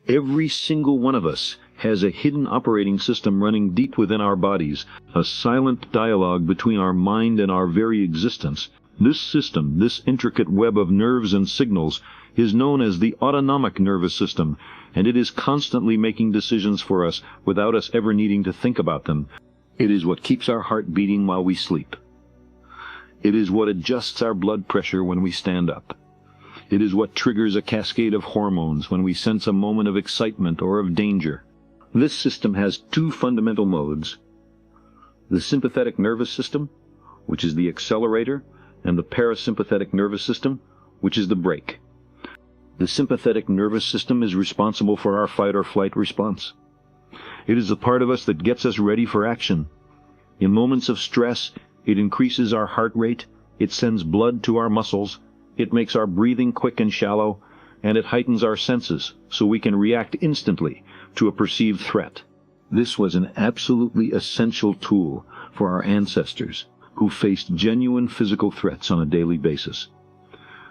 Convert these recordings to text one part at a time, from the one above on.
Every single one of us has a hidden operating system running deep within our bodies, a silent dialogue between our mind and our very existence. This system, this intricate web of nerves and signals, is known as the autonomic nervous system, and it is constantly making decisions for us without us ever needing to think about them. It is what keeps our heart beating while we sleep. It is what adjusts our blood pressure when we stand up. It is what triggers a cascade of hormones when we sense a moment of excitement or of danger. This system has two fundamental modes: the sympathetic nervous system, which is the accelerator, and the parasympathetic nervous system, which is the brake. The sympathetic nervous system is responsible for our fight or flight response. It is the part of us that gets us ready for action. In moments of stress, it increases our heart rate, it sends blood to our muscles, it makes our breathing quick and shallow, and it heightens our senses so we can react instantly to a perceived threat. This was an absolutely essential tool for our ancestors who faced genuine physical threats on a daily basis.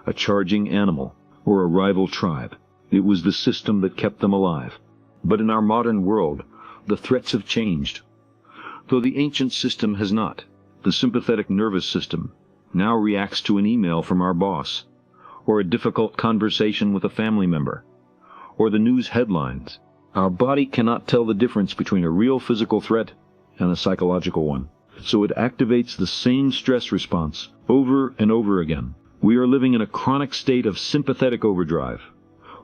A charging animal or a rival tribe. It was the system that kept them alive. But in our modern world, the threats have changed. Though the ancient system has not. The sympathetic nervous system now reacts to an email from our boss, or a difficult conversation with a family member, or the news headlines. Our body cannot tell the difference between a real physical threat and a psychological one. So it activates the same stress response over and over again. We are living in a chronic state of sympathetic overdrive,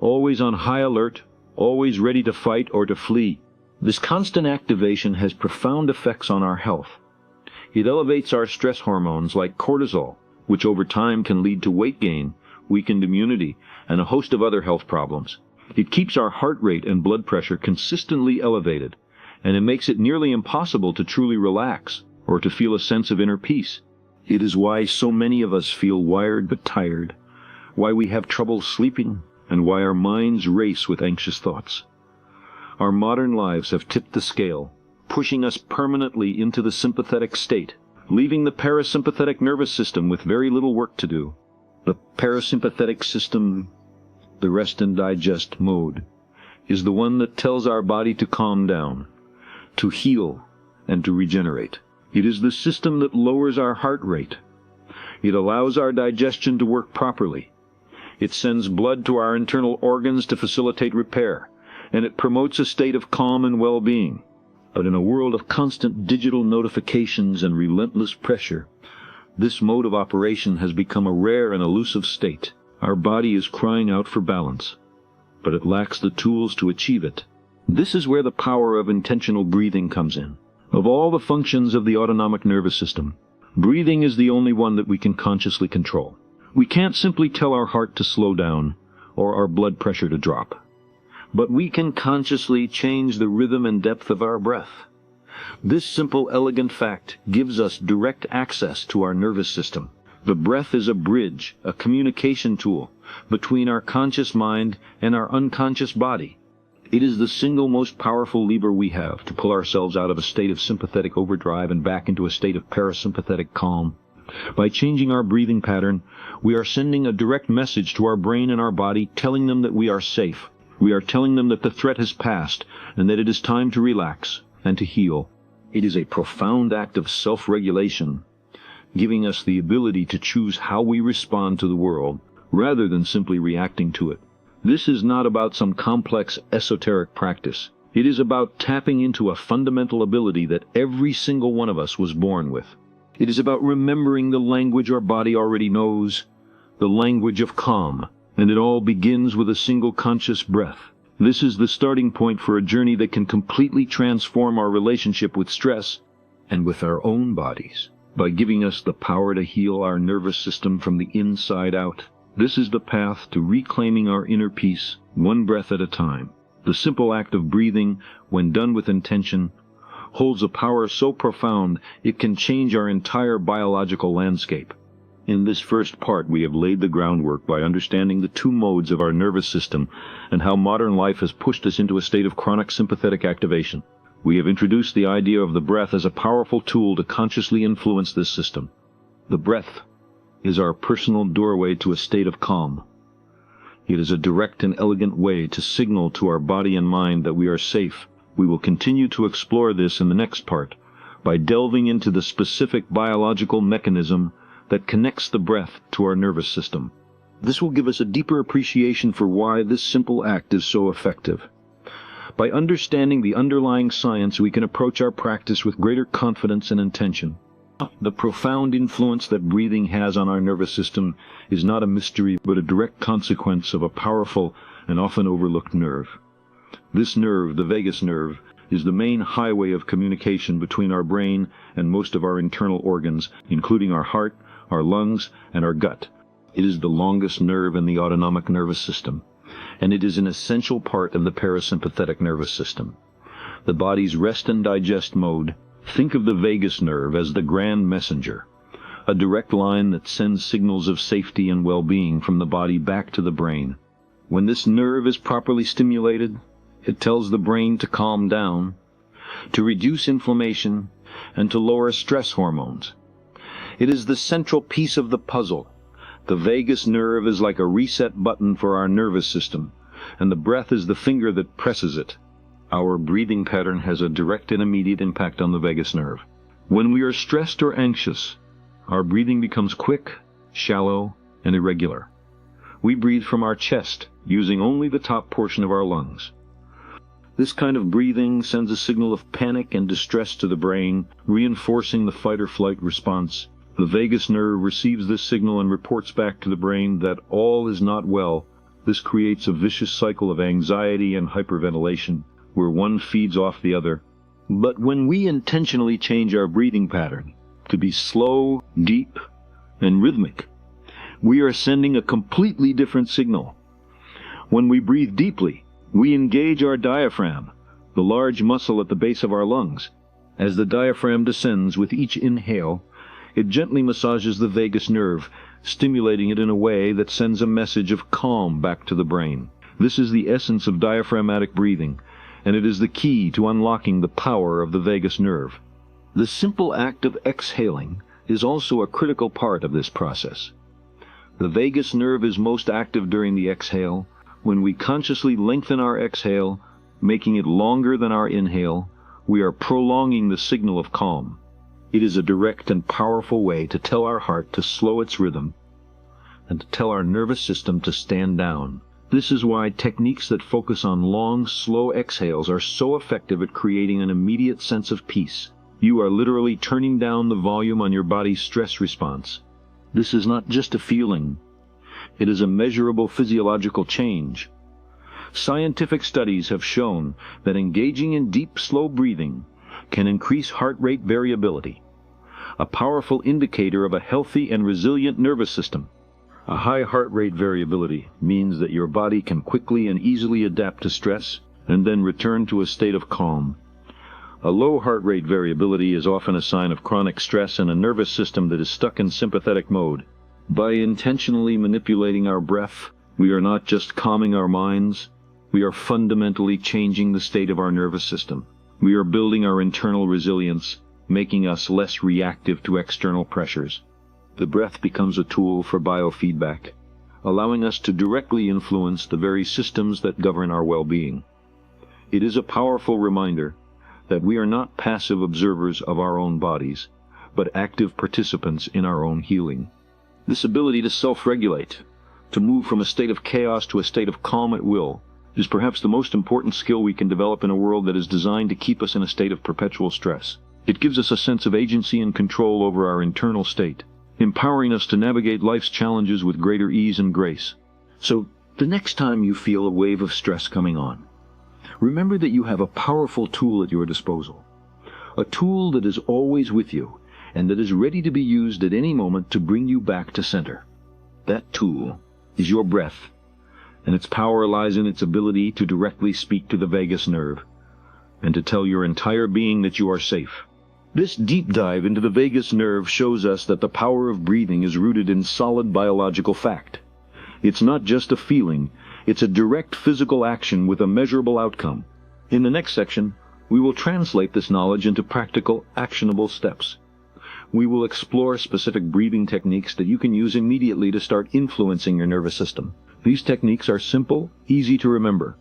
always on high alert, always ready to fight or to flee. This constant activation has profound effects on our health. It elevates our stress hormones like cortisol, which over time can lead to weight gain, weakened immunity, and a host of other health problems. It keeps our heart rate and blood pressure consistently elevated, and it makes it nearly impossible to truly relax or to feel a sense of inner peace. It is why so many of us feel wired but tired, why we have trouble sleeping, and why our minds race with anxious thoughts. Our modern lives have tipped the scale, pushing us permanently into the sympathetic state, leaving the parasympathetic nervous system with very little work to do. The parasympathetic system, the rest and digest mode, is the one that tells our body to calm down, to heal, and to regenerate. It is the system that lowers our heart rate. It allows our digestion to work properly. It sends blood to our internal organs to facilitate repair, and it promotes a state of calm and well-being. But in a world of constant digital notifications and relentless pressure, this mode of operation has become a rare and elusive state. Our body is crying out for balance, but it lacks the tools to achieve it. This is where the power of intentional breathing comes in. Of all the functions of the autonomic nervous system, breathing is the only one that we can consciously control. We can't simply tell our heart to slow down or our blood pressure to drop, but we can consciously change the rhythm and depth of our breath. This simple, elegant fact gives us direct access to our nervous system. The breath is a bridge, a communication tool between our conscious mind and our unconscious body. It is the single most powerful lever we have to pull ourselves out of a state of sympathetic overdrive and back into a state of parasympathetic calm. By changing our breathing pattern, we are sending a direct message to our brain and our body, telling them that we are safe. We are telling them that the threat has passed and that it is time to relax and to heal. It is a profound act of self-regulation, giving us the ability to choose how we respond to the world rather than simply reacting to it. This is not about some complex esoteric practice. It is about tapping into a fundamental ability that every single one of us was born with. It is about remembering the language our body already knows, the language of calm, and it all begins with a single conscious breath. This is the starting point for a journey that can completely transform our relationship with stress and with our own bodies by giving us the power to heal our nervous system from the inside out. This is the path to reclaiming our inner peace, one breath at a time. The simple act of breathing, when done with intention, holds a power so profound it can change our entire biological landscape. In this first part, we have laid the groundwork by understanding the two modes of our nervous system and how modern life has pushed us into a state of chronic sympathetic activation. We have introduced the idea of the breath as a powerful tool to consciously influence this system. The breath is our personal doorway to a state of calm. It is a direct and elegant way to signal to our body and mind that we are safe. We will continue to explore this in the next part by delving into the specific biological mechanism that connects the breath to our nervous system. This will give us a deeper appreciation for why this simple act is so effective. By understanding the underlying science, we can approach our practice with greater confidence and intention. The profound influence that breathing has on our nervous system is not a mystery, but a direct consequence of a powerful and often overlooked nerve. This nerve, the vagus nerve, is the main highway of communication between our brain and most of our internal organs, including our heart, our lungs, and our gut. It is the longest nerve in the autonomic nervous system, and it is an essential part of the parasympathetic nervous system. The body's rest and digest mode. Think of the vagus nerve as the grand messenger, a direct line that sends signals of safety and well-being from the body back to the brain. When this nerve is properly stimulated, it tells the brain to calm down, to reduce inflammation, and to lower stress hormones. It is the central piece of the puzzle. The vagus nerve is like a reset button for our nervous system, and the breath is the finger that presses it. Our breathing pattern has a direct and immediate impact on the vagus nerve. When we are stressed or anxious, our breathing becomes quick, shallow, and irregular. We breathe from our chest, using only the top portion of our lungs. This kind of breathing sends a signal of panic and distress to the brain, reinforcing the fight-or-flight response. The vagus nerve receives this signal and reports back to the brain that all is not well. This creates a vicious cycle of anxiety and hyperventilation, where one feeds off the other. But when we intentionally change our breathing pattern to be slow, deep, and rhythmic, we are sending a completely different signal. When we breathe deeply, we engage our diaphragm, the large muscle at the base of our lungs. As the diaphragm descends with each inhale, it gently massages the vagus nerve, stimulating it in a way that sends a message of calm back to the brain. This is the essence of diaphragmatic breathing, and it is the key to unlocking the power of the vagus nerve. The simple act of exhaling is also a critical part of this process. The vagus nerve is most active during the exhale. When we consciously lengthen our exhale, making it longer than our inhale, we are prolonging the signal of calm. It is a direct and powerful way to tell our heart to slow its rhythm and to tell our nervous system to stand down. This is why techniques that focus on long, slow exhales are so effective at creating an immediate sense of peace. You are literally turning down the volume on your body's stress response. This is not just a feeling. It is a measurable physiological change. Scientific studies have shown that engaging in deep, slow breathing can increase heart rate variability, a powerful indicator of a healthy and resilient nervous system. A high heart rate variability means that your body can quickly and easily adapt to stress and then return to a state of calm. A low heart rate variability is often a sign of chronic stress and a nervous system that is stuck in sympathetic mode. By intentionally manipulating our breath, we are not just calming our minds, we are fundamentally changing the state of our nervous system. We are building our internal resilience, making us less reactive to external pressures. The breath becomes a tool for biofeedback, allowing us to directly influence the very systems that govern our well-being. It is a powerful reminder that we are not passive observers of our own bodies, but active participants in our own healing. This ability to self-regulate, to move from a state of chaos to a state of calm at will, is perhaps the most important skill we can develop in a world that is designed to keep us in a state of perpetual stress. It gives us a sense of agency and control over our internal state, empowering us to navigate life's challenges with greater ease and grace. So, the next time you feel a wave of stress coming on, remember that you have a powerful tool at your disposal. A tool that is always with you, and that is ready to be used at any moment to bring you back to center. That tool is your breath, and its power lies in its ability to directly speak to the vagus nerve, and to tell your entire being that you are safe. This deep dive into the vagus nerve shows us that the power of breathing is rooted in solid biological fact. It's not just a feeling, it's a direct physical action with a measurable outcome. In the next section, we will translate this knowledge into practical, actionable steps. We will explore specific breathing techniques that you can use immediately to start influencing your nervous system. These techniques are simple, easy to remember,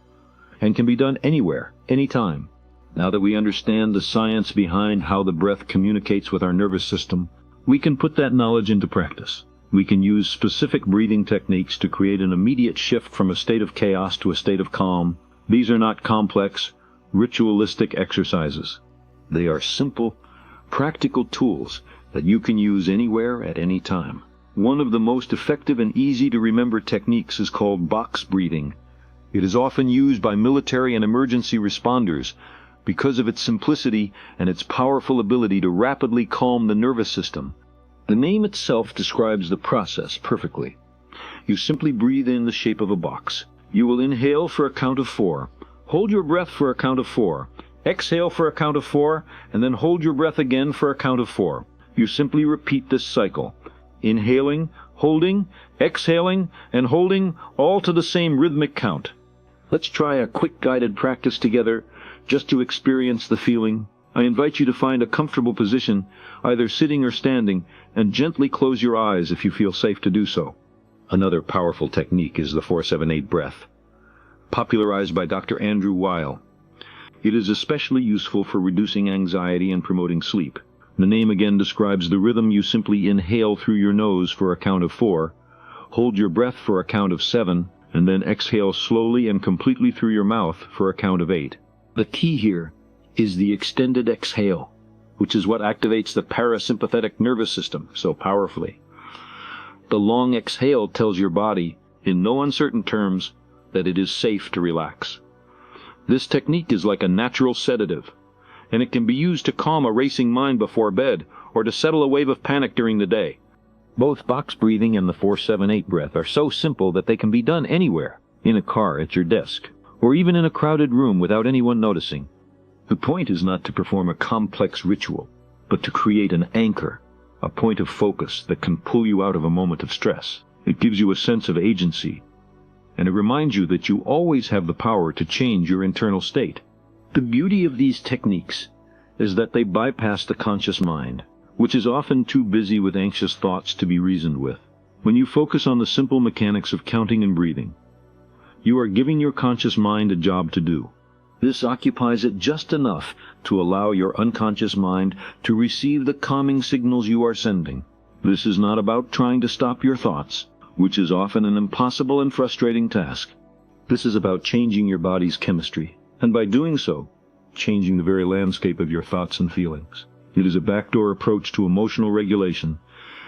and can be done anywhere, anytime. Now that we understand the science behind how the breath communicates with our nervous system, we can put that knowledge into practice. We can use specific breathing techniques to create an immediate shift from a state of chaos to a state of calm. These are not complex, ritualistic exercises. They are simple, practical tools that you can use anywhere at any time. One of the most effective and easy to remember techniques is called box breathing. It is often used by military and emergency responders because of its simplicity and its powerful ability to rapidly calm the nervous system. The name itself describes the process perfectly. You simply breathe in the shape of a box. You will inhale for a count of 4. Hold your breath for a count of 4. Exhale for a count of 4, and then hold your breath again for a count of 4. You simply repeat this cycle. Inhaling, holding, exhaling, and holding, all to the same rhythmic count. Let's try a quick guided practice together, just to experience the feeling. I invite you to find a comfortable position, either sitting or standing, and gently close your eyes if you feel safe to do so. Another powerful technique is the 4-7-8 breath, popularized by Dr. Andrew Weil. It is especially useful for reducing anxiety and promoting sleep. The name again describes the rhythm. You simply inhale through your nose for a count of 4, hold your breath for a count of 7, and then exhale slowly and completely through your mouth for a count of 8. The key here is the extended exhale, which is what activates the parasympathetic nervous system so powerfully. The long exhale tells your body, in no uncertain terms, that it is safe to relax. This technique is like a natural sedative, and it can be used to calm a racing mind before bed or to settle a wave of panic during the day. Both box breathing and the 4-7-8 breath are so simple that they can be done anywhere, in a car, at your desk, or even in a crowded room without anyone noticing. The point is not to perform a complex ritual, but to create an anchor, a point of focus that can pull you out of a moment of stress. It gives you a sense of agency, and it reminds you that you always have the power to change your internal state. The beauty of these techniques is that they bypass the conscious mind, which is often too busy with anxious thoughts to be reasoned with. When you focus on the simple mechanics of counting and breathing, you are giving your conscious mind a job to do. This occupies it just enough to allow your unconscious mind to receive the calming signals you are sending. This is not about trying to stop your thoughts, which is often an impossible and frustrating task. This is about changing your body's chemistry, and by doing so, changing the very landscape of your thoughts and feelings. It is a backdoor approach to emotional regulation,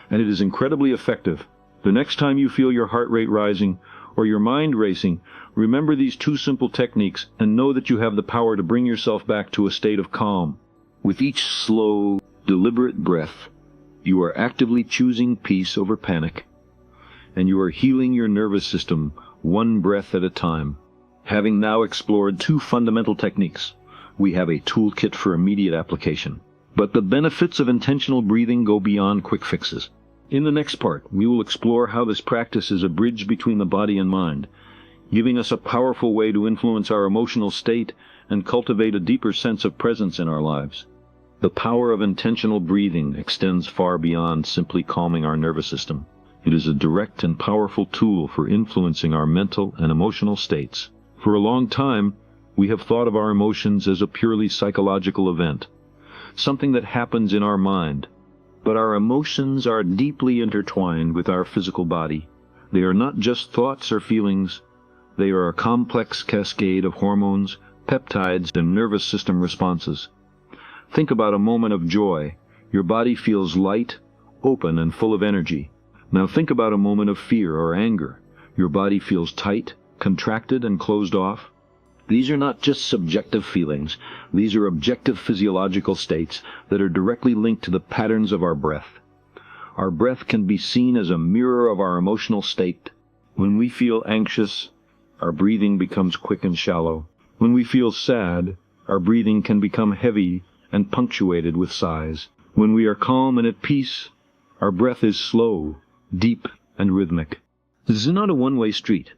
and it is incredibly effective. The next time you feel your heart rate rising or your mind racing, remember these two simple techniques and know that you have the power to bring yourself back to a state of calm. With each slow, deliberate breath, you are actively choosing peace over panic, and you are healing your nervous system one breath at a time. Having now explored two fundamental techniques, we have a toolkit for immediate application. But the benefits of intentional breathing go beyond quick fixes. In the next part, we will explore how this practice is a bridge between the body and mind, giving us a powerful way to influence our emotional state and cultivate a deeper sense of presence in our lives. The power of intentional breathing extends far beyond simply calming our nervous system. It is a direct and powerful tool for influencing our mental and emotional states. For a long time, we have thought of our emotions as a purely psychological event, something that happens in our mind. But our emotions are deeply intertwined with our physical body. They are not just thoughts or feelings. They are a complex cascade of hormones, peptides, and nervous system responses. Think about a moment of joy. Your body feels light, open, and full of energy. Now think about a moment of fear or anger. Your body feels tight, contracted, and closed off. These are not just subjective feelings. These are objective physiological states that are directly linked to the patterns of our breath. Our breath can be seen as a mirror of our emotional state. When we feel anxious, our breathing becomes quick and shallow. When we feel sad, our breathing can become heavy and punctuated with sighs. When we are calm and at peace, our breath is slow, deep, and rhythmic. This is not a one-way street.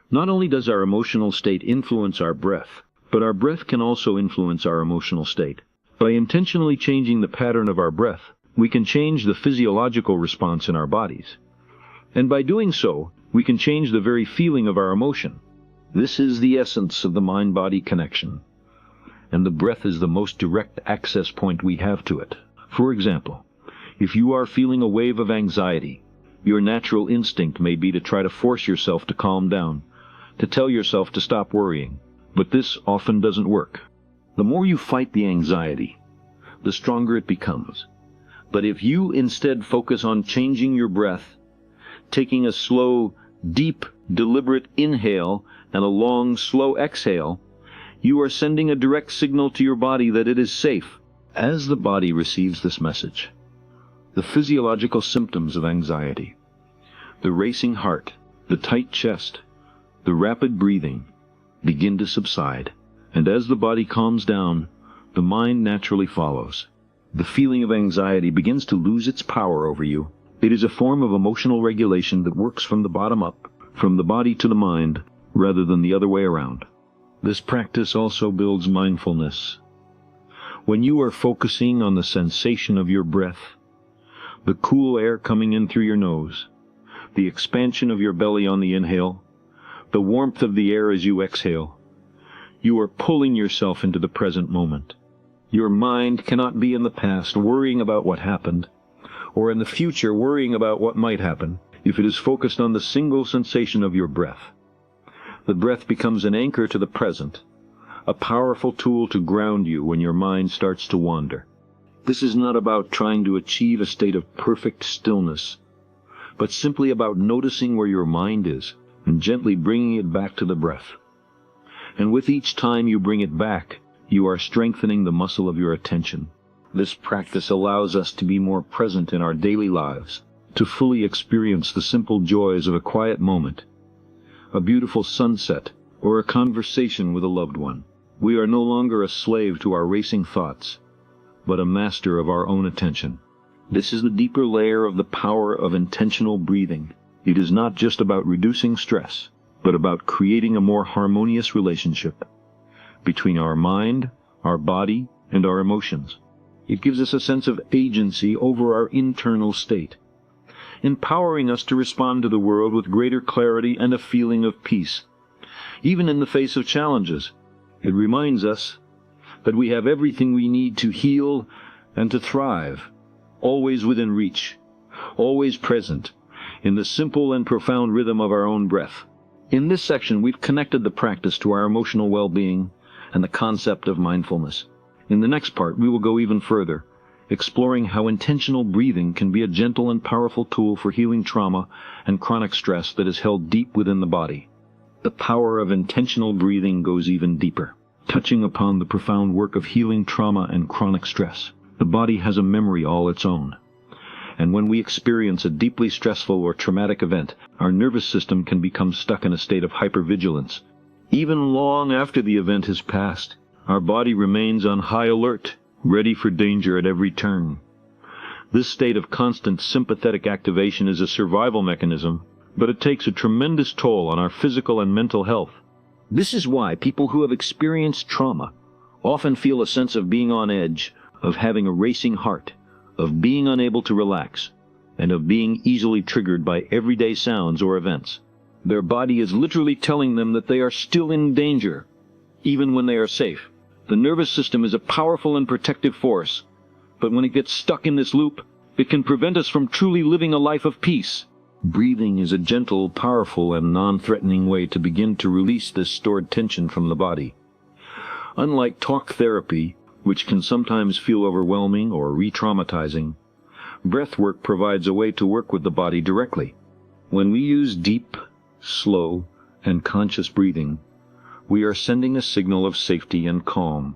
Not only does our emotional state influence our breath, but our breath can also influence our emotional state. By intentionally changing the pattern of our breath, we can change the physiological response in our bodies. And by doing so, We can change the very feeling of our emotion. This is the essence of the mind-body connection, and the breath is the most direct access point we have to it. For example, if you are feeling a wave of anxiety, your natural instinct may be to try to force yourself to calm down, to tell yourself to stop worrying. But this often doesn't work. The more you fight the anxiety, the stronger it becomes. But if you instead focus on changing your breath, taking a slow, deep, deliberate inhale and a long, slow exhale, you are sending a direct signal to your body that it is safe. As the body receives this message, the physiological symptoms of anxiety, the racing heart, the tight chest, the rapid breathing, begin to subside. And as the body calms down, the mind naturally follows. The feeling of anxiety begins to lose its power over you. It is a form of emotional regulation that works from the bottom up, from the body to the mind, rather than the other way around. This practice also builds mindfulness. When you are focusing on the sensation of your breath, the cool air coming in through your nose, the expansion of your belly on the inhale, the warmth of the air as you exhale, you are pulling yourself into the present moment. Your mind cannot be in the past worrying about what happened, or in the future worrying about what might happen, if it is focused on the single sensation of your breath. The breath becomes an anchor to the present, a powerful tool to ground you when your mind starts to wander. This is not about trying to achieve a state of perfect stillness, but simply about noticing where your mind is and gently bringing it back to the breath. And with each time you bring it back, you are strengthening the muscle of your attention. This practice allows us to be more present in our daily lives, to fully experience the simple joys of a quiet moment, a beautiful sunset, or a conversation with a loved one. We are no longer a slave to our racing thoughts, but a master of our own attention. This is the deeper layer of the power of intentional breathing. It is not just about reducing stress, but about creating a more harmonious relationship between our mind, our body, and our emotions. It gives us a sense of agency over our internal state, empowering us to respond to the world with greater clarity and a feeling of peace. Even in the face of challenges, it reminds us that we have everything we need to heal and to thrive, always within reach, always present, in the simple and profound rhythm of our own breath. In this section, we've connected the practice to our emotional well-being and the concept of mindfulness. In the next part, we will go even further, exploring how intentional breathing can be a gentle and powerful tool for healing trauma and chronic stress that is held deep within the body. The power of intentional breathing goes even deeper, touching upon the profound work of healing trauma and chronic stress. The body has a memory all its own, and when we experience a deeply stressful or traumatic event, our nervous system can become stuck in a state of hypervigilance. Even long after the event has passed, our body remains on high alert, ready for danger at every turn. This state of constant sympathetic activation is a survival mechanism, but it takes a tremendous toll on our physical and mental health. This is why people who have experienced trauma often feel a sense of being on edge, of having a racing heart, of being unable to relax, and of being easily triggered by everyday sounds or events. Their body is literally telling them that they are still in danger, even when they are safe. The nervous system is a powerful and protective force, but when it gets stuck in this loop, it can prevent us from truly living a life of peace. Breathing is a gentle, powerful, and non-threatening way to begin to release this stored tension from the body. Unlike talk therapy, which can sometimes feel overwhelming or re-traumatizing, breath work provides a way to work with the body directly. When we use deep, slow, and conscious breathing, we are sending a signal of safety and calm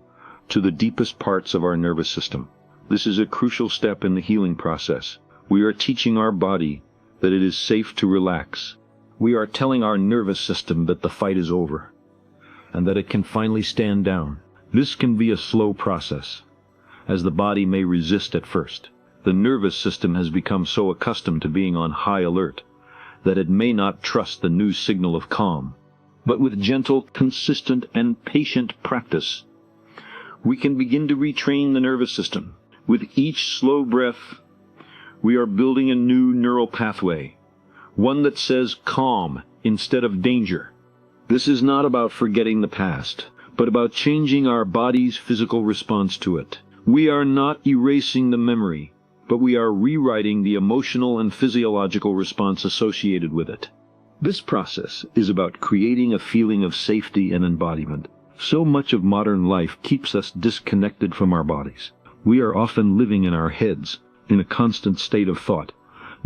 to the deepest parts of our nervous system. This is a crucial step in the healing process. We are teaching our body that it is safe to relax. We are telling our nervous system that the fight is over, and that it can finally stand down. This can be a slow process, as the body may resist at first. The nervous system has become so accustomed to being on high alert that it may not trust the new signal of calm. But with gentle, consistent, and patient practice, we can begin to retrain the nervous system. With each slow breath, we are building a new neural pathway, one that says calm instead of danger. This is not about forgetting the past, but about changing our body's physical response to it. We are not erasing the memory, but we are rewriting the emotional and physiological response associated with it. This process is about creating a feeling of safety and embodiment. So much of modern life keeps us disconnected from our bodies. We are often living in our heads, in a constant state of thought,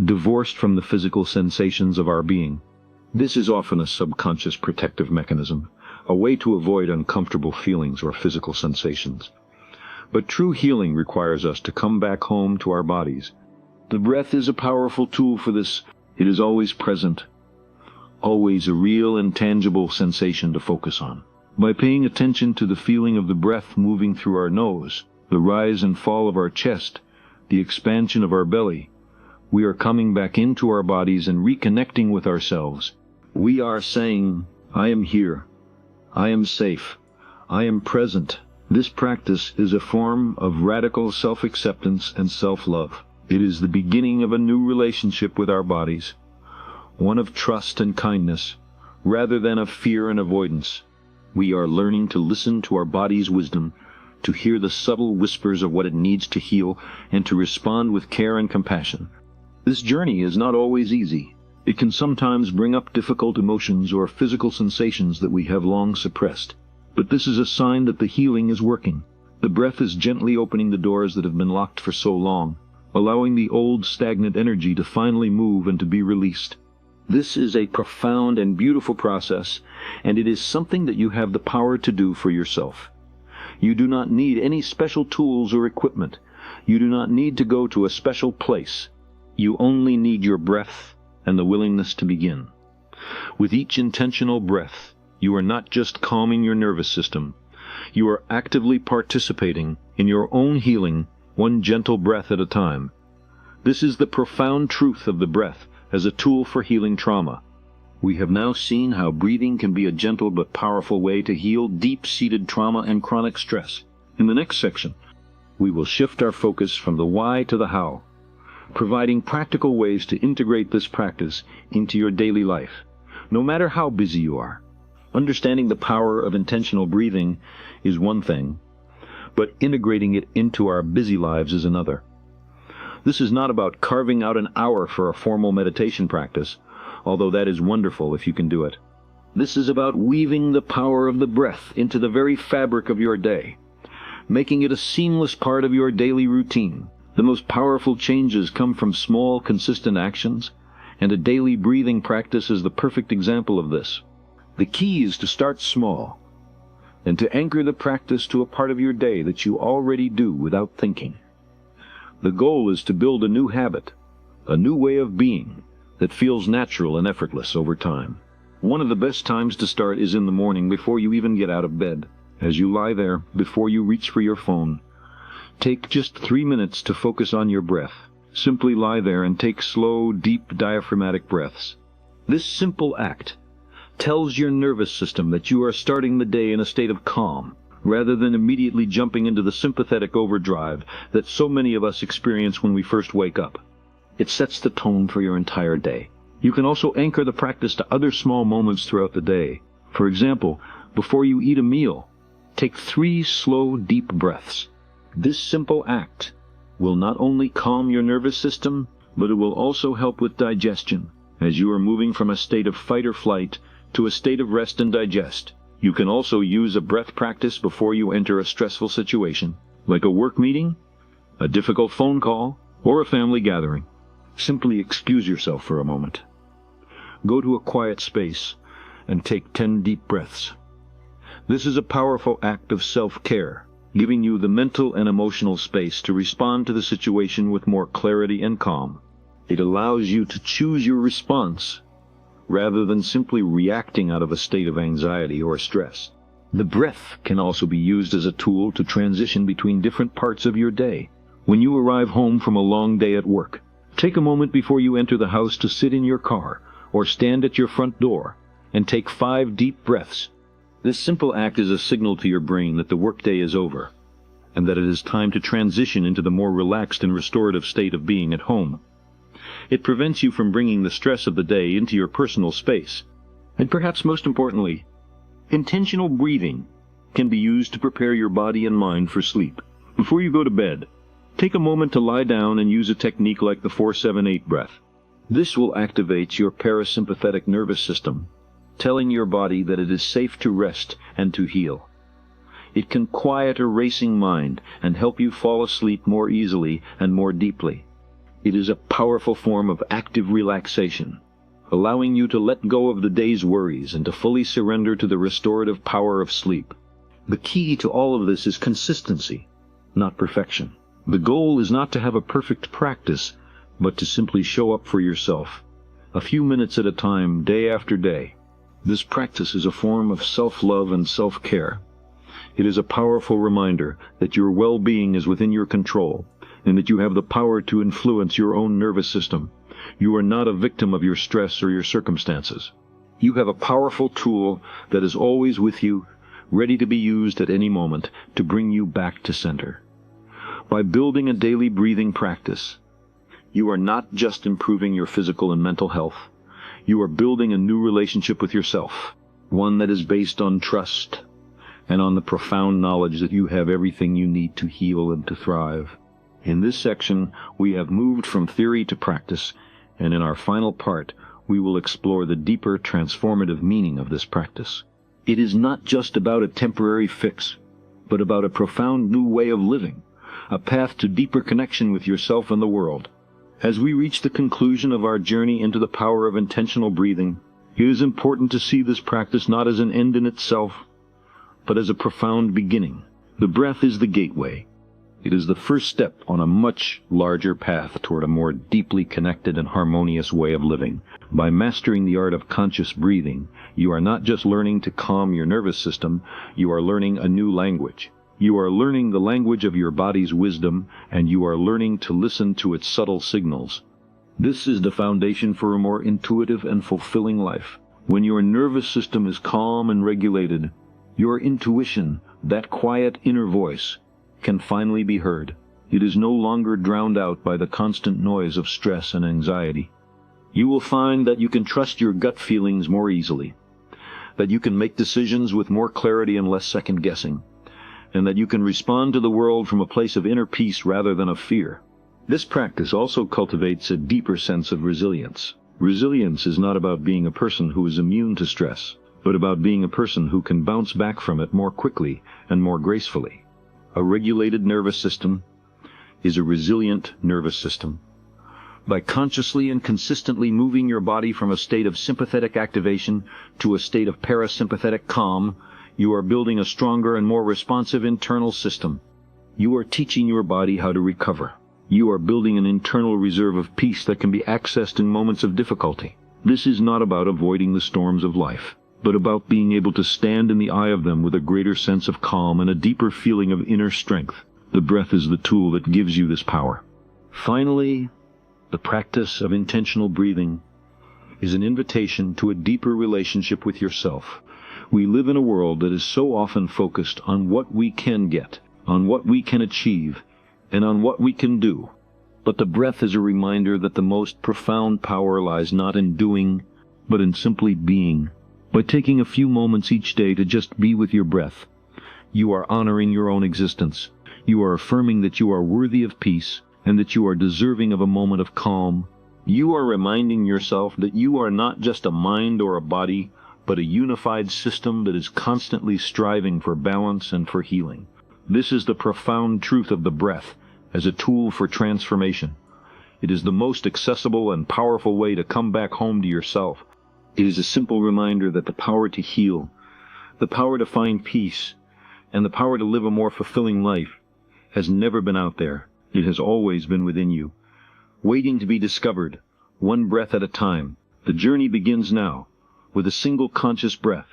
divorced from the physical sensations of our being. This is often a subconscious protective mechanism, a way to avoid uncomfortable feelings or physical sensations. But true healing requires us to come back home to our bodies. The breath is a powerful tool for this. It is always present, always a real and tangible sensation to focus on. By paying attention to the feeling of the breath moving through our nose, the rise and fall of our chest, the expansion of our belly, we are coming back into our bodies and reconnecting with ourselves. We are saying, I am here. I am safe. I am present. This practice is a form of radical self-acceptance and self-love. It is the beginning of a new relationship with our bodies, one of trust and kindness, rather than of fear and avoidance. We are learning to listen to our body's wisdom, to hear the subtle whispers of what it needs to heal, and to respond with care and compassion. This journey is not always easy. It can sometimes bring up difficult emotions or physical sensations that we have long suppressed. But this is a sign that the healing is working. The breath is gently opening the doors that have been locked for so long, allowing the old stagnant energy to finally move and to be released. This is a profound and beautiful process, and it is something that you have the power to do for yourself. You do not need any special tools or equipment. You do not need to go to a special place. You only need your breath and the willingness to begin. With each intentional breath, you are not just calming your nervous system. You are actively participating in your own healing, one gentle breath at a time. This is the profound truth of the breath as a tool for healing trauma. We have now seen how breathing can be a gentle but powerful way to heal deep-seated trauma and chronic stress. In the next section, we will shift our focus from the why to the how, providing practical ways to integrate this practice into your daily life, no matter how busy you are. Understanding the power of intentional breathing is one thing, but integrating it into our busy lives is another. This is not about carving out an hour for a formal meditation practice, although that is wonderful if you can do it. This is about weaving the power of the breath into the very fabric of your day, making it a seamless part of your daily routine. The most powerful changes come from small, consistent actions, and a daily breathing practice is the perfect example of this. The key is to start small, and to anchor the practice to a part of your day that you already do without thinking. The goal is to build a new habit, a new way of being that feels natural and effortless over time. One of the best times to start is in the morning before you even get out of bed. As you lie there, before you reach for your phone, take just 3 minutes to focus on your breath. Simply lie there and take slow, deep diaphragmatic breaths. This simple act tells your nervous system that you are starting the day in a state of calm, rather than immediately jumping into the sympathetic overdrive that so many of us experience when we first wake up. It sets the tone for your entire day. You can also anchor the practice to other small moments throughout the day. For example, before you eat a meal, take 3 slow, deep breaths. This simple act will not only calm your nervous system, but it will also help with digestion, as you are moving from a state of fight or flight to a state of rest and digest. You can also use a breath practice before you enter a stressful situation, like a work meeting, a difficult phone call, or a family gathering. Simply excuse yourself for a moment. Go to a quiet space and take 10 deep breaths. This is a powerful act of self-care, giving you the mental and emotional space to respond to the situation with more clarity and calm. It allows you to choose your response, rather than simply reacting out of a state of anxiety or stress. The breath can also be used as a tool to transition between different parts of your day. When you arrive home from a long day at work, take a moment before you enter the house to sit in your car or stand at your front door and take 5 deep breaths. This simple act is a signal to your brain that the workday is over and that it is time to transition into the more relaxed and restorative state of being at home. It prevents you from bringing the stress of the day into your personal space. And perhaps most importantly, intentional breathing can be used to prepare your body and mind for sleep. Before you go to bed, take a moment to lie down and use a technique like the 4-7-8 breath. This will activate your parasympathetic nervous system, telling your body that it is safe to rest and to heal. It can quiet a racing mind and help you fall asleep more easily and more deeply. It is a powerful form of active relaxation, allowing you to let go of the day's worries and to fully surrender to the restorative power of sleep. The key to all of this is consistency, not perfection. The goal is not to have a perfect practice, but to simply show up for yourself, a few minutes at a time, day after day. This practice is a form of self-love and self-care. It is a powerful reminder that your well-being is within your control, and that you have the power to influence your own nervous system. You are not a victim of your stress or your circumstances. You have a powerful tool that is always with you, ready to be used at any moment to bring you back to center. By building a daily breathing practice, you are not just improving your physical and mental health. You are building a new relationship with yourself, one that is based on trust and on the profound knowledge that you have everything you need to heal and to thrive. In this section, we have moved from theory to practice, and in our final part, we will explore the deeper transformative meaning of this practice. It is not just about a temporary fix, but about a profound new way of living, a path to deeper connection with yourself and the world. As we reach the conclusion of our journey into the power of intentional breathing, it is important to see this practice not as an end in itself, but as a profound beginning. The breath is the gateway. It is the first step on a much larger path toward a more deeply connected and harmonious way of living. By mastering the art of conscious breathing, you are not just learning to calm your nervous system, you are learning a new language. You are learning the language of your body's wisdom, and you are learning to listen to its subtle signals. This is the foundation for a more intuitive and fulfilling life. When your nervous system is calm and regulated, your intuition, that quiet inner voice, can finally be heard. It is no longer drowned out by the constant noise of stress and anxiety. You will find that you can trust your gut feelings more easily, that you can make decisions with more clarity and less second-guessing, and that you can respond to the world from a place of inner peace rather than of fear. This practice also cultivates a deeper sense of resilience. Resilience is not about being a person who is immune to stress, but about being a person who can bounce back from it more quickly and more gracefully. A regulated nervous system is a resilient nervous system. By consciously and consistently moving your body from a state of sympathetic activation to a state of parasympathetic calm, you are building a stronger and more responsive internal system. You are teaching your body how to recover. You are building an internal reserve of peace that can be accessed in moments of difficulty. This is not about avoiding the storms of life, but about being able to stand in the eye of them with a greater sense of calm and a deeper feeling of inner strength. The breath is the tool that gives you this power. Finally, the practice of intentional breathing is an invitation to a deeper relationship with yourself. We live in a world that is so often focused on what we can get, on what we can achieve, and on what we can do. But the breath is a reminder that the most profound power lies not in doing, but in simply being. By taking a few moments each day to just be with your breath, you are honoring your own existence. You are affirming that you are worthy of peace and that you are deserving of a moment of calm. You are reminding yourself that you are not just a mind or a body, but a unified system that is constantly striving for balance and for healing. This is the profound truth of the breath as a tool for transformation. It is the most accessible and powerful way to come back home to yourself. It is a simple reminder that the power to heal, the power to find peace, and the power to live a more fulfilling life has never been out there. It has always been within you, waiting to be discovered, one breath at a time. The journey begins now, with a single conscious breath.